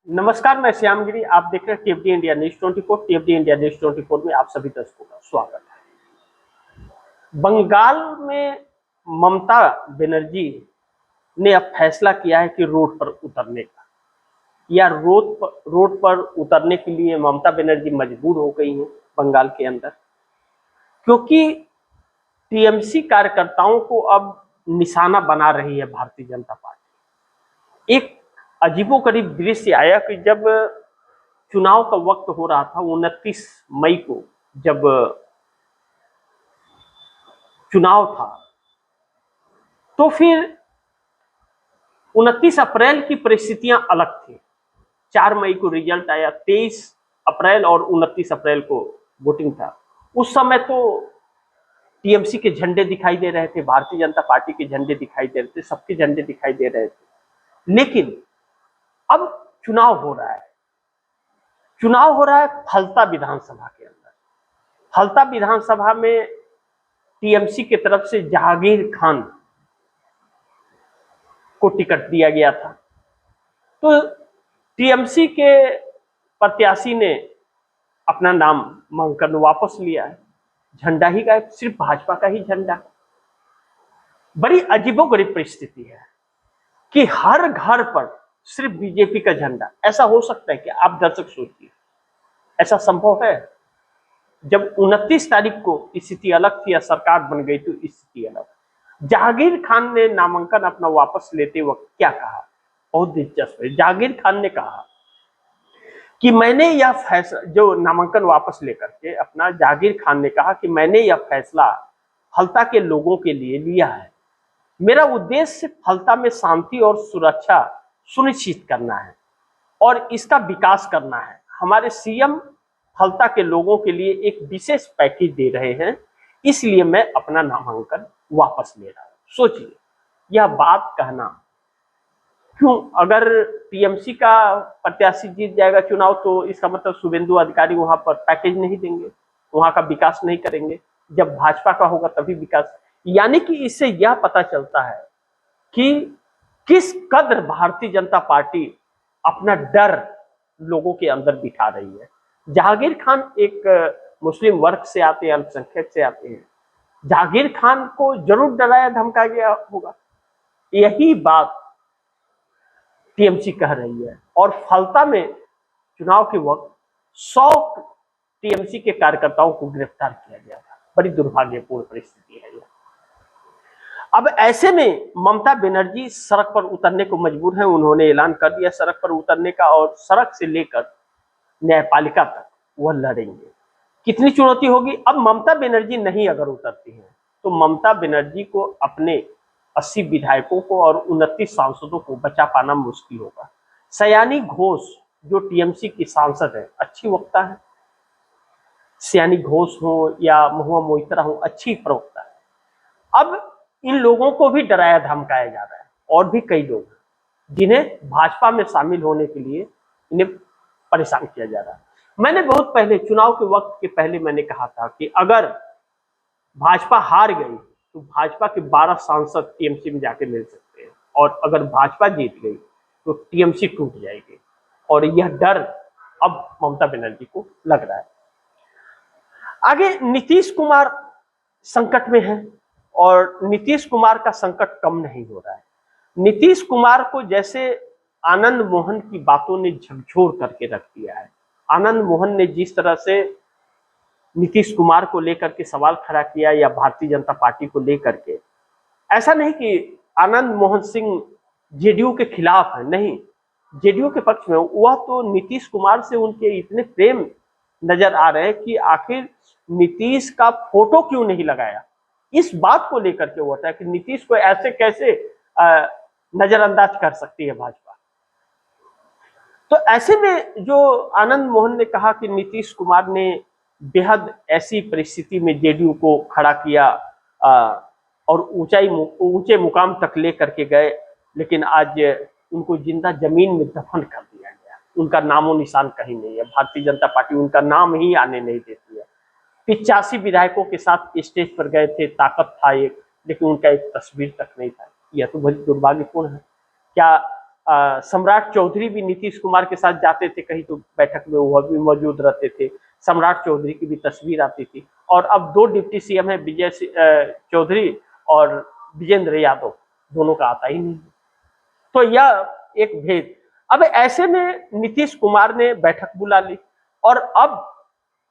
नमस्कार, मैं श्यामगिरी। आप देख रहे हैं टीएफडी इंडिया न्यूज 24। टीएफडी इंडिया न्यूज 24 में आप सभी दर्शकों का स्वागत है। बंगाल में ममता बनर्जी ने अब फैसला किया है कि रोड पर उतरने का, या रोड पर उतरने के लिए ममता बनर्जी मजबूर हो गई हैं बंगाल के अंदर, क्योंकि टीएमसी कार्यकर्ताओं को अब निशाना बना रही है भारतीय जनता पार्टी। एक अजीबोगरीब दृश्य आया कि जब चुनाव का वक्त हो रहा था, 29 मई को जब चुनाव था, तो फिर 29 अप्रैल की परिस्थितियां अलग थी। 4 मई को रिजल्ट आया, 23 अप्रैल और 29 अप्रैल को वोटिंग था। उस समय तो टीएमसी के झंडे दिखाई दे रहे थे, भारतीय जनता पार्टी के झंडे दिखाई दे रहे थे, सबके झंडे दिखाई दे रहे थे। लेकिन अब चुनाव हो रहा है फलता विधानसभा के अंदर। फलता विधानसभा में टीएमसी की तरफ से जहांगीर खान को टिकट दिया गया था, तो टीएमसी के प्रत्याशी ने अपना नाम मांगकर वापस लिया है। झंडा ही गायब, सिर्फ भाजपा का ही झंडा। बड़ी अजीबोगरीब परिस्थिति है कि हर घर पर सिर्फ बीजेपी का झंडा। ऐसा हो सकता है कि आप दर्शक सोचिए, ऐसा संभव है? जब 29 तारीख को स्थिति अलग थी या सरकार बन गई तो स्थिति अलग। जहांगीर खान ने नामांकन अपना वापस लेते वक्त क्या कहा, बहुत दिलचस्प है। जहांगीर खान ने कहा कि मैंने यह फैसला, जो नामांकन वापस लेकर के अपना, जहांगीर खान ने कहा कि मैंने यह फैसला फलता के लोगों के लिए लिया है। मेरा उद्देश्य फलता में शांति और सुरक्षा सुनिश्चित करना है और इसका विकास करना है। हमारे सीएम फलता के लोगों के लिए एक विशेष पैकेज दे रहे हैं, इसलिए मैं अपना नामांकन वापस ले रहा हूं। सोचिए, यह बात कहना क्यों? अगर टीएमसी का प्रत्याशी जीत जाएगा चुनाव तो इसका मतलब शुभेंदु अधिकारी वहां पर पैकेज नहीं देंगे, वहां का विकास नहीं करेंगे। जब भाजपा का होगा तभी विकास। यानी कि इससे यह पता चलता है कि किस कदर भारतीय जनता पार्टी अपना डर लोगों के अंदर बिठा रही है। जहांगीर खान एक मुस्लिम वर्ग से आते हैं, अल्पसंख्यक से आते हैं। जहांगीर खान को जरूर डराया धमकाया गया होगा। यही बात टीएमसी कह रही है। और फलता में चुनाव के वक्त 100 टीएमसी के कार्यकर्ताओं को गिरफ्तार किया गया था। बड़ी दुर्भाग्यपूर्ण परिस्थिति है यह। अब ऐसे में ममता बनर्जी सड़क पर उतरने को मजबूर है। उन्होंने ऐलान कर दिया सड़क पर उतरने का, और सड़क से लेकर न्यायपालिका तक वह लड़ेंगे। कितनी चुनौती होगी? अब ममता बनर्जी नहीं अगर उतरती हैं तो ममता बनर्जी को अपने 80 विधायकों को और 29 सांसदों को बचा पाना मुश्किल होगा। सयानी घोष जो टीएमसी की सांसद है, अच्छी वक्ता है। सयानी घोष हो या महुआ मोइत्रा हो, अच्छी प्रवक्ता है। अब इन लोगों को भी डराया धमकाया जा रहा है। और भी कई लोग हैं जिन्हें भाजपा में शामिल होने के लिए इन्हें परेशान किया जा रहा है। मैंने बहुत पहले, चुनाव के वक्त के पहले मैंने कहा था कि अगर भाजपा हार गई तो भाजपा के 12 सांसद टीएमसी में जाके मिल सकते हैं, और अगर भाजपा जीत गई तो टीएमसी टूट जाएगी। और यह डर अब ममता बनर्जी को लग रहा है। आगे नीतीश कुमार संकट में है, और नीतीश कुमार का संकट कम नहीं हो रहा है। नीतीश कुमार को जैसे आनंद मोहन की बातों ने झकझोर करके रख दिया है। आनंद मोहन ने जिस तरह से नीतीश कुमार को लेकर के सवाल खड़ा किया, या भारतीय जनता पार्टी को लेकर के, ऐसा नहीं कि आनंद मोहन सिंह जेडीयू के खिलाफ है, नहीं, जेडीयू के पक्ष में। वह तो नीतीश कुमार से उनके इतने प्रेम नजर आ रहे हैं कि आखिर नीतीश का फोटो क्यों नहीं लगाया, इस बात को लेकर के होता है कि नीतीश को ऐसे कैसे नजरअंदाज कर सकती है भाजपा। तो ऐसे में जो आनंद मोहन ने कहा कि नीतीश कुमार ने बेहद ऐसी परिस्थिति में जेडीयू को खड़ा किया और ऊंचे मुकाम तक लेकर के गए, लेकिन आज उनको जिंदा जमीन में दफन कर दिया गया। उनका नामो निशान कहीं नहीं है। भारतीय जनता पार्टी उनका नाम ही आने नहीं देती है। 85 विधायकों के साथ स्टेज पर गए थे, ताकत था एक, लेकिन उनका एक तस्वीर तक नहीं था। यह तो बड़ी दुर्भाग्यपूर्ण है। क्या सम्राट चौधरी भी नीतीश कुमार के साथ जाते थे कहीं तो बैठक में, वह भी मौजूद रहते थे। सम्राट चौधरी की भी तस्वीर आती थी। और अब दो डिप्टी सीएम है, विजय चौधरी और विजेंद्र यादव, दोनों का आता ही नहीं। तो यह एक भेद। अब ऐसे में नीतीश कुमार ने बैठक बुला ली और अब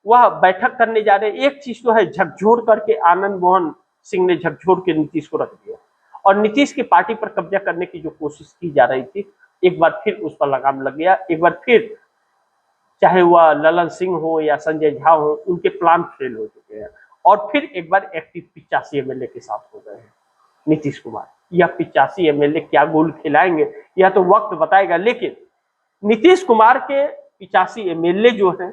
वह बैठक करने जा रहे। एक चीज तो है, झकझोर करके आनंद मोहन सिंह ने झकझोर के नीतीश को रख दिया और नीतीश की पार्टी पर कब्जा करने की जो कोशिश की जा रही थी, एक बार फिर उस पर लगाम लग गया। एक बार फिर चाहे वह ललन सिंह हो या संजय झा हो, उनके प्लान फेल हो चुके हैं और फिर एक बार एक्टिव 85 एमएलए के साथ हो गए हैं नीतीश कुमार। यह 85 एमएलए क्या गोल खिलाएंगे यह तो वक्त बताएगा, लेकिन नीतीश कुमार के 85 एमएलए जो हैं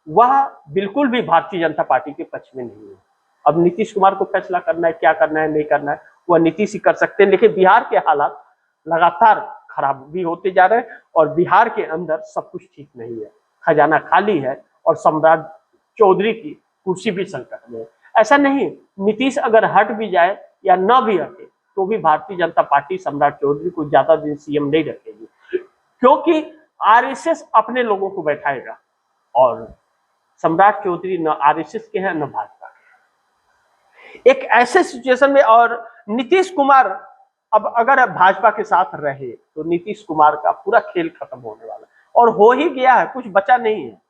वह बिल्कुल भी भारतीय जनता पार्टी के पक्ष में नहीं है। अब नीतीश कुमार को फैसला करना है, क्या करना है नहीं करना है, वह नीतीश ही कर सकते हैं। लेकिन बिहार के हालात लगातार खराब भी होते जा रहे हैं और बिहार के अंदर सब कुछ ठीक नहीं है, खजाना खाली है और सम्राट चौधरी की कुर्सी भी संकट में है। ऐसा नहीं, नीतीश अगर हट भी जाए या न भी हटे तो भी भारतीय जनता पार्टी सम्राट चौधरी को ज्यादा दिन सीएम नहीं रखेगी, क्योंकि आरएसएस अपने लोगों को बैठाएगा और सम्राट चौधरी न आरएसएस के हैं न भाजपा के। एक ऐसे सिचुएशन में, और नीतीश कुमार अब अगर भाजपा के साथ रहे तो नीतीश कुमार का पूरा खेल खत्म होने वाला है और हो ही गया है, कुछ बचा नहीं है।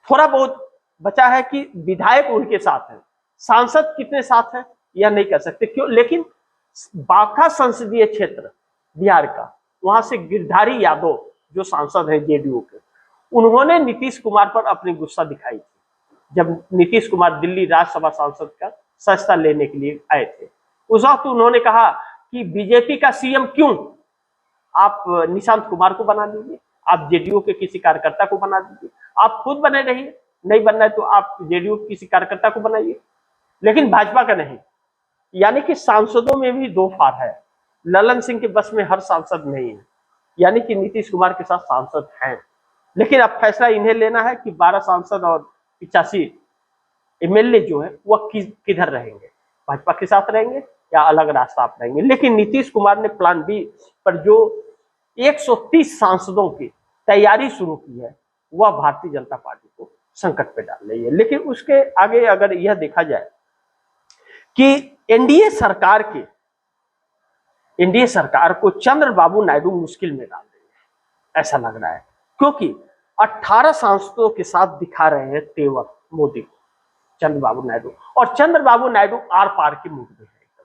थोड़ा बहुत बचा है कि विधायक उनके साथ हैं, सांसद कितने साथ हैं यह नहीं कह सकते क्यों, लेकिन बांका संसदीय क्षेत्र बिहार का, वहां से गिरधारी यादव जो सांसद हैं जेडीयू के, उन्होंने नीतीश कुमार पर अपनी गुस्सा दिखाई थी जब नीतीश कुमार दिल्ली राज्यसभा सांसद का सस्ता लेने के लिए आए थे। उस वक्त उन्होंने कहा कि बीजेपी का सीएम क्यों, आप निशांत कुमार को बना दीजिए, आप जेडीयू के किसी कार्यकर्ता को बना दीजिए, आप खुद बने रहिए, नहीं बनना है तो आप जेडीयू के किसी कार्यकर्ता को बनाइए, लेकिन भाजपा का नहीं। यानी कि सांसदों में भी दो फार है, ललन सिंह के बस में हर सांसद नहीं है, यानी कि नीतीश कुमार के साथ सांसद हैं, लेकिन अब फैसला इन्हें लेना है कि 12 सांसद और 85 एमएलए जो है वह किधर रहेंगे, भाजपा के साथ रहेंगे या अलग रास्ता अपनाएंगे। लेकिन नीतीश कुमार ने प्लान बी पर जो 130 सांसदों की तैयारी शुरू की है वह भारतीय जनता पार्टी को संकट पे डाल रही है। लेकिन उसके आगे अगर यह देखा जाए कि एनडीए सरकार को चंद्रबाबू नायडू मुश्किल में डाल रही है, ऐसा लग रहा है, क्योंकि 18 सांसदों के साथ दिखा रहे हैं तेवर मोदी को चंद्रबाबू नायडू, और चंद्रबाबू नायडू आर पार के मूड में है।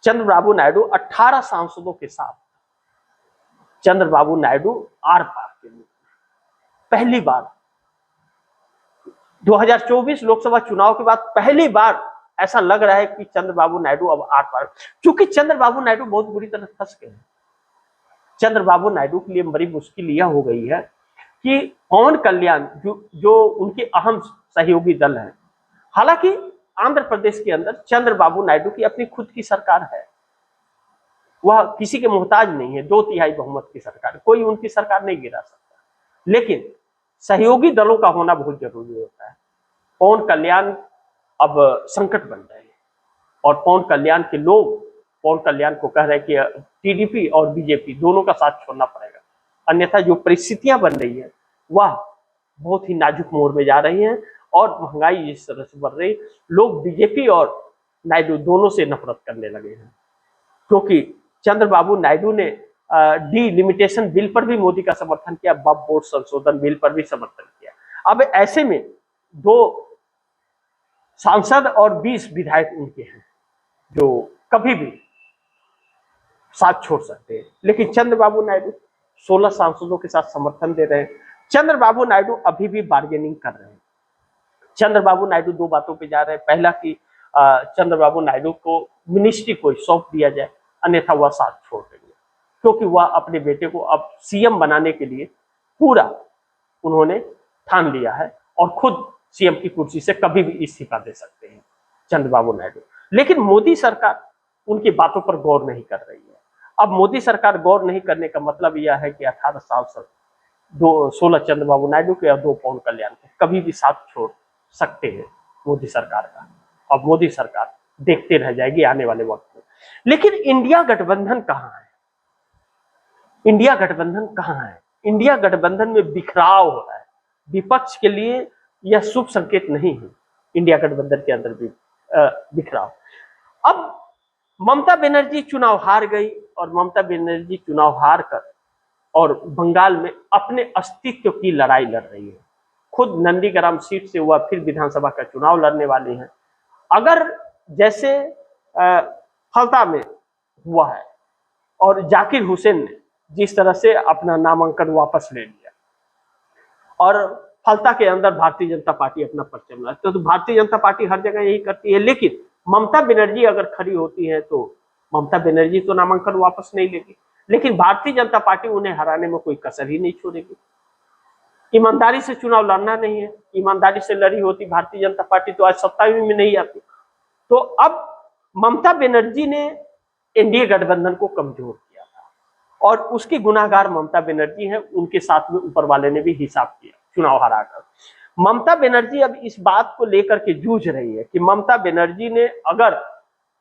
चंद्रबाबू नायडू 18 सांसदों के साथ, चंद्रबाबू नायडू आर पार के मूड में। पहली बार 2024 लोकसभा चुनाव के बाद पहली बार ऐसा लग रहा है कि चंद्रबाबू नायडू अब आर पार, क्योंकि चंद्रबाबू नायडू बहुत बुरी तरह फंस गए हैं। चंद्रबाबू नायडू के लिए बड़ी मुश्किल यह हो गई है कि पवन कल्याण जो उनके अहम सहयोगी दल है, हालांकि आंध्र प्रदेश के अंदर चंद्रबाबू नायडू की अपनी खुद की सरकार है, वह किसी के मोहताज नहीं है, 2/3 बहुमत की सरकार, कोई उनकी सरकार नहीं गिरा सकता, लेकिन सहयोगी दलों का होना बहुत जरूरी होता है। पवन कल्याण अब संकट बन रहे हैं और पवन कल्याण के लोग पवन कल्याण को कह रहे हैं कि टीडीपी और बीजेपी दोनों का साथ छोड़ना पड़ेगा, अन्यथा जो परिस्थितियां बन रही है वह बहुत ही नाजुक मोड़ में जा रही हैं और महंगाई जिस तरह से बढ़ रही, लोग बीजेपी और नायडू दोनों से नफरत करने लगे हैं, क्योंकि चंद्रबाबू नायडू ने डिलिमिटेशन बिल पर भी मोदी का समर्थन किया, वक्फ बोर्ड संशोधन बिल पर भी समर्थन किया। अब ऐसे में 2 सांसद और 20 विधायक उनके हैं जो कभी भी साथ छोड़ सकते हैं, लेकिन चंद्रबाबू नायडू 16 सांसदों के साथ समर्थन दे रहे हैं। चंद्रबाबू नायडू अभी भी बार्गेनिंग कर रहे हैं। चंद्रबाबू नायडू 2 बातों पे जा रहे हैं, पहला कि चंद्रबाबू नायडू को मिनिस्ट्री को सौंप दिया जाए, अन्यथा वह साथ छोड़ देंगे, क्योंकि वह अपने बेटे को अब सीएम बनाने के लिए पूरा उन्होंने ठान लिया है और खुद सीएम की कुर्सी से कभी भी इस्तीफा दे सकते हैं चंद्रबाबू नायडू। लेकिन मोदी सरकार उनकी बातों पर गौर नहीं कर रही है। अब मोदी सरकार गौर नहीं करने का मतलब यह है कि 18 सांसद 16 चंद्रबाबू नायडू के और 2 पवन कल्याण के कभी भी साथ छोड़ सकते हैं मोदी सरकार का, अब मोदी सरकार देखते रह जाएगी आने वाले वक्त में। लेकिन इंडिया गठबंधन कहां है? इंडिया गठबंधन कहाँ है? इंडिया गठबंधन में बिखराव हो रहा है। विपक्ष के लिए यह शुभ संकेत नहीं है, इंडिया गठबंधन के अंदर भी बिखराव। अब ममता बनर्जी चुनाव हार गई और ममता बनर्जी चुनाव हार कर और बंगाल में अपने अस्तित्व की लड़ाई लड़ रही है। खुद नंदीग्राम सीट से वह फिर विधानसभा का चुनाव लड़ने वाली हैं। अगर जैसे फलता में हुआ है और जाकिर हुसैन ने जिस तरह से अपना नामांकन वापस ले लिया और फलता के अंदर भारतीय जनता पार्टी अपना परचम लाती है, तो भारतीय जनता पार्टी हर जगह यही करती है। लेकिन ममता बनर्जी अगर खड़ी होती है तो ममता बनर्जी तो नामांकन वापस नहीं लेगी, लेकिन भारतीय जनता पार्टी उन्हें हराने में कोई कसर ही नहीं छोड़ेगी। ईमानदारी से चुनाव लड़ना नहीं है, ईमानदारी से लड़ी होती भारतीय जनता पार्टी तो आज सत्ता में नहीं आती। तो अब ममता बनर्जी ने एनडीए गठबंधन को कमजोर किया था और उसकी गुनाहगार ममता बनर्जी है, उनके साथ में ऊपर वाले ने भी हिसाब किया चुनाव हराकर। ममता बनर्जी अब इस बात को लेकर के जूझ रही है कि ममता बनर्जी ने अगर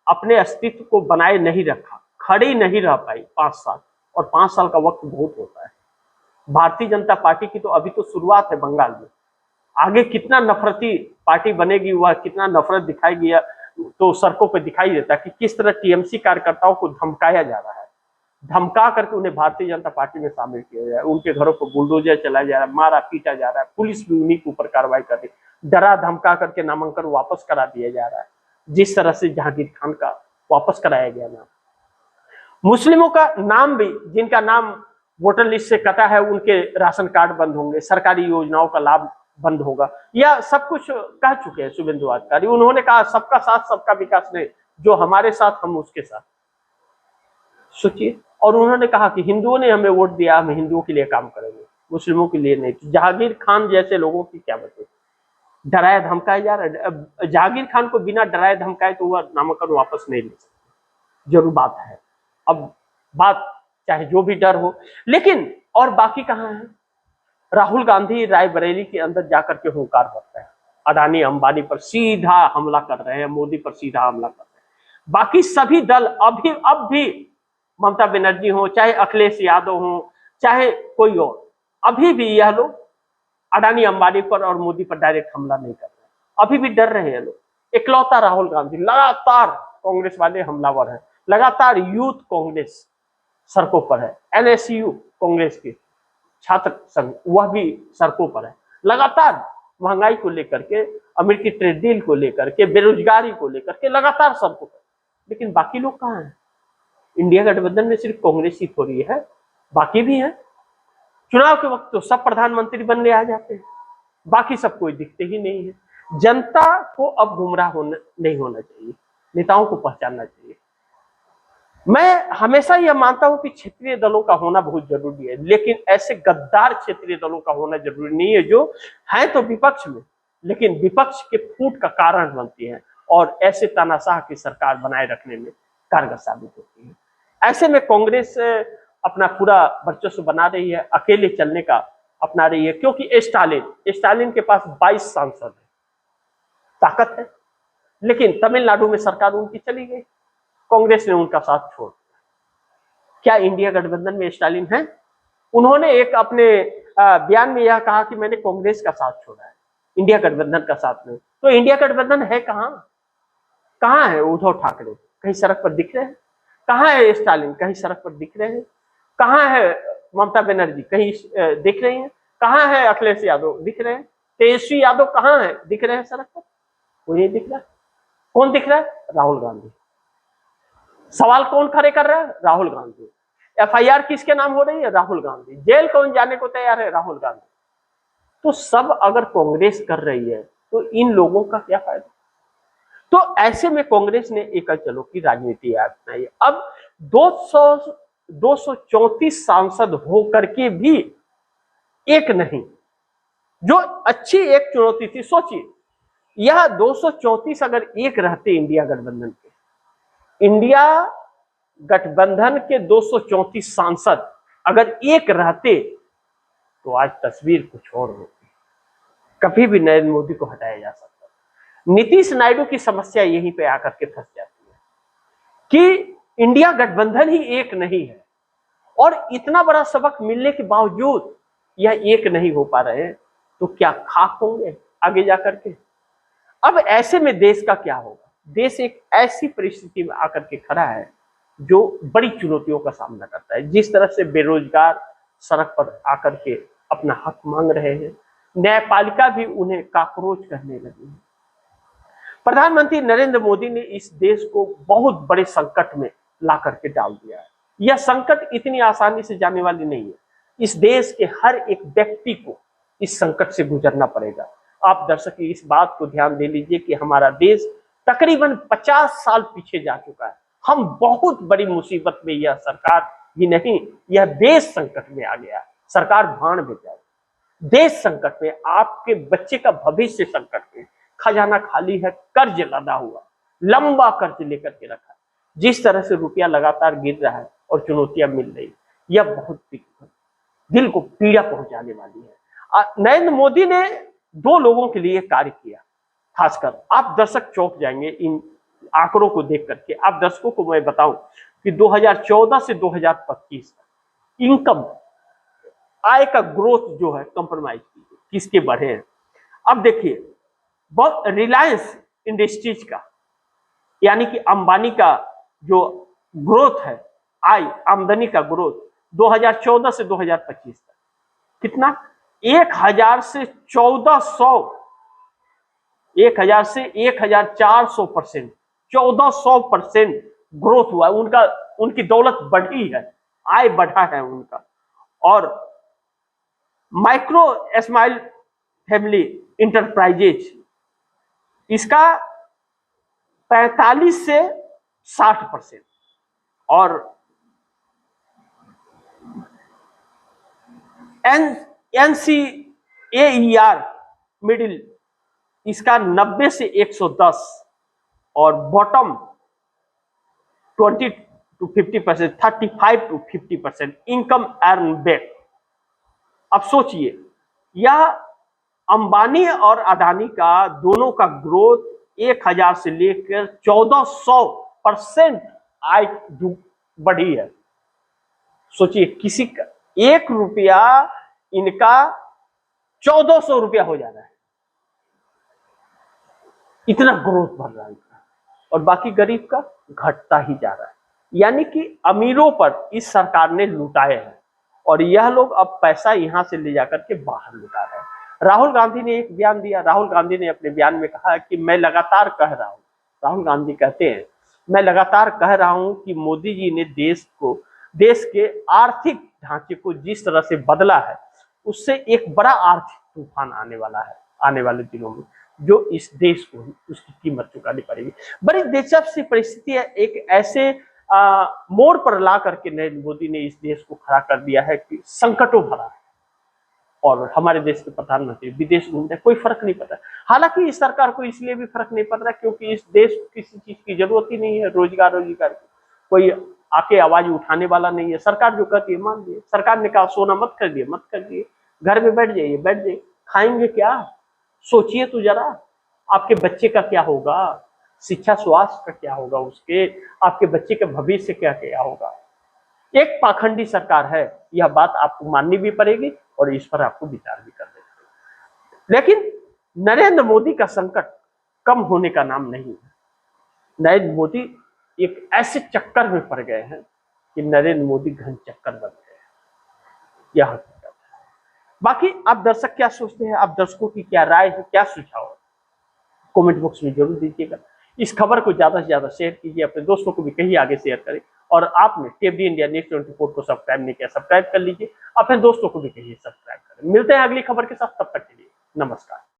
अपने अस्तित्व को बनाए नहीं रखा, खड़ी नहीं रह पाई 5 साल, और 5 साल का वक्त बहुत होता है। भारतीय जनता पार्टी की तो अभी तो शुरुआत है बंगाल में, आगे कितना नफरती पार्टी बनेगी, वह कितना नफरत दिखाएगी तो सड़कों पर दिखाई देता है कि किस तरह टीएमसी कार्यकर्ताओं को धमकाया जा रहा है, धमका करके उन्हें भारतीय जनता पार्टी में शामिल किया जा रहा है। उनके घरों पर बुलडोजर चलाया जा रहा है, मारा पीटा जा रहा है, पुलिस भी उन्हीं के ऊपर कार्रवाई कर रही है, डरा धमका करके नामांकन वापस करा दिया जा रहा है, जिस तरह से जहांगीर खान का वापस कराया गया नाम। मुस्लिमों का नाम भी, जिनका नाम वोटर लिस्ट से कटा है, उनके राशन कार्ड बंद होंगे, सरकारी योजनाओं का लाभ बंद होगा, या सब कुछ कह चुके हैं शुभेंदु अधिकारी। उन्होंने कहा सबका साथ सबका विकास नहीं, जो हमारे साथ हम उसके साथ। सोचिए, और उन्होंने कहा कि हिंदुओं ने हमें वोट दिया, हम हिंदुओं के लिए काम करेंगे, मुस्लिमों के लिए नहीं। तो जहांगीर खान जैसे लोगों की क्या बचे, डराया धमकाया जा रहा है। जहांगीर खान को बिना डराए धमकाए तो वह नामांकन वापस नहीं ले सकते, जरूर बात है। अब बात चाहे जो भी डर हो, लेकिन और बाकी कहाँ है? राहुल गांधी रायबरेली के अंदर जाकर के हुंकार भरता है, अडानी अंबानी पर सीधा हमला कर रहे हैं, मोदी पर सीधा हमला कर रहे हैं। बाकी सभी दल अब भी ममता बनर्जी हो, चाहे अखिलेश यादव हो, चाहे कोई और, अभी भी यह लोग अडानी अंबानी पर और मोदी पर डायरेक्ट हमला नहीं कर रहे, अभी भी डर रहे हैं लोग। इकलौता राहुल गांधी, लगातार कांग्रेस वाले हमलावर हैं, लगातार यूथ कांग्रेस सड़कों पर है, एनएसयू कांग्रेस के छात्र संघ वह भी सड़कों पर है, लगातार महंगाई को लेकर के, अमेरिकी ट्रेड डील को लेकर के, बेरोजगारी को लेकर के लगातार सड़कों पर। लेकिन बाकी लोग कहाँ हैं? इंडिया गठबंधन में सिर्फ कांग्रेस ही थोड़ी है, बाकी भी है। चुनाव के वक्त तो सब प्रधानमंत्री बनने आ जाते हैं, बाकी सब कोई दिखते ही नहीं है। जनता को अब गुमराह नहीं होना चाहिए, नेताओं को पहचानना चाहिए। मैं हमेशा यह मानता हूं कि क्षेत्रीय दलों का होना बहुत जरूरी है, लेकिन ऐसे गद्दार क्षेत्रीय दलों का होना जरूरी नहीं है जो है तो विपक्ष में, लेकिन विपक्ष के फूट का कारण बनती है और ऐसे तानाशाह की सरकार बनाए रखने में कारगर साबित होती है। ऐसे में कांग्रेस अपना पूरा वर्चस्व बना रही है, अकेले चलने का अपना रही है, क्योंकि स्टालिन के पास 22 सांसद है, ताकत है। लेकिन तमिलनाडु में सरकार उनकी चली गई, कांग्रेस ने उनका साथ छोड़ दिया। क्या इंडिया गठबंधन में स्टालिन है? उन्होंने एक अपने बयान में यह कहा कि मैंने कांग्रेस का साथ छोड़ा है, इंडिया गठबंधन का साथ नहीं। तो इंडिया गठबंधन है कहाँ? कहाँ है उद्धव ठाकरे? कहीं सड़क पर दिख रहे हैं? कहाँ है स्टालिन? कहीं सड़क पर दिख रहे हैं? कहाँ है ममता बनर्जी? कहीं दिख रही है? कहाँ है अखिलेश यादव? दिख रहे हैं? तेजस्वी यादव कहाँ है? दिख रहे हैं सड़क पर? कोई नहीं दिख रहा। कौन दिख रहा है? राहुल गांधी। सवाल कौन खड़े कर रहा है? राहुल गांधी। एफआईआर किसके नाम हो रही है? राहुल गांधी। जेल कौन जाने को तैयार है? राहुल गांधी। तो सब अगर कांग्रेस कर रही है तो इन लोगों का क्या फायदा? तो ऐसे में कांग्रेस ने एकल चलो की राजनीति अपनाई। अब 234 सांसद होकर के भी एक नहीं, जो अच्छी एक चुनौती थी। सोचिए, यह 234 अगर एक रहते इंडिया गठबंधन के, इंडिया गठबंधन के 234 सांसद अगर एक रहते तो आज तस्वीर कुछ और होती। कभी भी नरेंद्र मोदी को हटाया जा सकता। नीतीश नायडू की समस्या यहीं पे आकर के फंस जाती है कि इंडिया गठबंधन ही एक नहीं है और इतना बड़ा सबक मिलने के बावजूद यह एक नहीं हो पा रहे हैं, तो क्या खाक होंगे आगे जाकर के। अब ऐसे में देश का क्या होगा। देश एक ऐसी परिस्थिति में आकर के खड़ा है जो बड़ी चुनौतियों का सामना करता है। जिस तरह से बेरोजगार सड़क पर आकर के अपना हक मांग रहे हैं, न्यायपालिका भी उन्हें काकरोच करने लगी है। प्रधानमंत्री नरेंद्र मोदी ने इस देश को बहुत बड़े संकट में ला करके डाल दिया है। यह संकट इतनी आसानी से जाने वाली नहीं है। इस देश के हर एक व्यक्ति को इस संकट से गुजरना पड़ेगा। आप दर्शक इस बात को ध्यान दे लीजिए कि हमारा देश तकरीबन 50 साल पीछे जा चुका है। हम बहुत बड़ी मुसीबत में, यह सरकार ही नहीं, यह देश संकट में आ गया। सरकार भान में जाए, देश संकट में, आपके बच्चे का भविष्य संकट में, खजाना खाली है, कर्ज लदा हुआ, लंबा कर्ज लेकर के रखा है। जिस तरह से रुपया लगातार गिर रहा है और चुनौतियां मिल रही, यह बहुत दिल को पीड़ा पहुंचाने वाली है। नरेंद्र मोदी ने 2 लोगों के लिए कार्य किया। खासकर आप दर्शक चौंक जाएंगे इन आंकड़ों को देख करके। आप दर्शकों को मैं बताऊं कि 2014 से 2025 इनकम, आय का ग्रोथ जो है कंप्रोमाइज किसके बढ़े हैं। अब देखिए, बहुत रिलायंस इंडस्ट्रीज का, यानी कि अंबानी का जो ग्रोथ है, आय आमदनी का ग्रोथ 2014 से 2025 तक कितना, 1000 से 1400, 1000 से 1400%, 1400% ग्रोथ हुआ उनका। उनकी दौलत बढ़ी है, आय बढ़ा है उनका। और माइक्रो स्मॉल फैमिली इंटरप्राइजेज, इसका 45 से 60%, और NCAER मिडिल, इसका 90 से 110, और bottom 20 to 50%, 35 to 50% income earn back. अब सोचिए, यह अंबानी और अडानी का दोनों का ग्रोथ 1000 से लेकर 1400% आय बढ़ी है। सोचिए, किसी का 1 रुपया, इनका 1400 रुपया हो जा रहा है, इतना ग्रोथ बढ़ रहा है इनका, और बाकी गरीब का घटता ही जा रहा है। यानी कि अमीरों पर इस सरकार ने लुटाए हैं, और यह लोग अब पैसा यहां से ले जाकर के बाहर लुटा रहे हैं। राहुल गांधी ने एक बयान दिया। राहुल गांधी ने अपने बयान में कहा कि मैं लगातार कह रहा हूं, राहुल गांधी कहते हैं, मैं लगातार कह रहा हूं कि मोदी जी ने देश के आर्थिक ढांचे को जिस तरह से बदला है, उससे एक बड़ा आर्थिक तूफान आने वाला है आने वाले दिनों में, जो इस देश को उसकी कीमत चुकानी पड़ेगी। बड़ी दिलचस्प सी परिस्थिति है। एक ऐसे मोड़ पर ला करके नरेंद्र मोदी ने इस देश को खड़ा कर दिया है कि संकटों भरा है, और हमारे देश के प्रधानमंत्री विदेश घूम रहे, कोई फर्क नहीं पड़ रहा। हालांकि इस सरकार को इसलिए भी फर्क नहीं पड़ रहा क्योंकि इस देश को किसी चीज की जरूरत ही नहीं है। रोजगार की कोई आके आवाज उठाने वाला नहीं है। सरकार जो कहती है मान दिए। सरकार ने कहा सोना मत कर दिए, मत कर दिए, घर में बैठ जाइए। खाएंगे क्या, सोचिए तो जरा, आपके बच्चे का क्या होगा, शिक्षा स्वास्थ्य का क्या होगा, उसके आपके बच्चे के भविष्य क्या क्या होगा। एक पाखंडी सरकार है, यह बात आपको माननी भी पड़ेगी और इस पर आपको विचार भी करना पड़ेगा। लेकिन नरेंद्र मोदी का संकट कम होने का नाम नहीं है। नरेंद्र मोदी एक ऐसे चक्कर में पड़ गए हैं कि नरेंद्र मोदी घन चक्कर बन गए हैं, यह हकीकत है। बाकी आप दर्शक क्या सोचते हैं, आप दर्शकों की क्या राय है, क्या सुझाव है, कमेंट बॉक्स में जरूर दीजिएगा। इस खबर को ज्यादा से ज्यादा शेयर कीजिए, अपने दोस्तों को भी कहीं आगे शेयर करें, और आपने टीवी इंडिया न्यूज़ 24 को सब्सक्राइब नहीं किया, सब्सक्राइब कर लीजिए, अपने दोस्तों को भी कहिए सब्सक्राइब करें। मिलते हैं अगली खबर के साथ, तब तक के लिए नमस्कार।